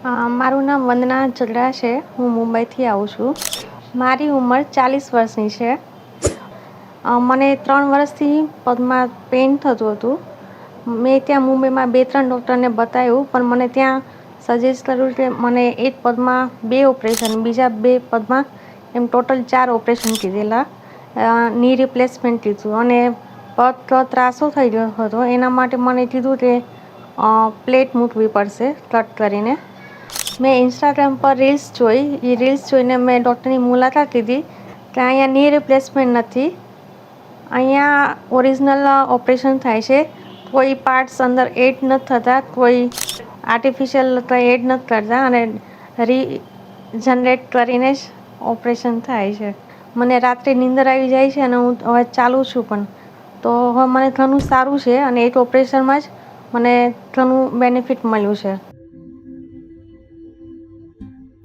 મારું નામ વંદના ઝઘડા છે. હું મુંબઈથી આવું છું. મારી ઉંમર 40 વર્ષની છે. મને 3 વર્ષથી પગમાં પેઇન થતું હતું. મેં ત્યાં મુંબઈમાં 2-3 ડૉક્ટરને બતાવ્યું, પણ મને ત્યાં સજેસ્ટ કર્યું કે મને એક પગમાં 2 ઓપરેશન, બીજા 2 પગમાં એમ ટોટલ 4 ઓપરેશન કીધેલા. ની રિપ્લેસમેન્ટ કીધું અને પગ ત્રાસો થઈ ગયો હતો. એના માટે મને કીધું કે પ્લેટ મૂકવી પડશે કટ કરીને. મેં ઇન્સ્ટાગ્રામ પર રીલ્સ જોઈ. એ રીલ્સ જોઈને મેં ડૉક્ટરની મુલાકાત લીધી કે અહીંયા ની રિપ્લેસમેન્ટ નથી, અહીંયા ઓરિજિનલ ઓપરેશન થાય છે. કોઈ પાર્ટ્સ અંદર એડ નથી થતા, કોઈ આર્ટિફિશિયલ કંઈ એડ નથી કરતા અને રીજનરેટ કરીને જ ઓપરેશન થાય છે. મને રાત્રે નીંદર આવી જાય છે અને હું હવે ચાલું છું પણ, તો હવે મને ઘણું સારું છે અને એક ઓપરેશનમાં જ મને ઘણું બેનિફિટ મળ્યું છે.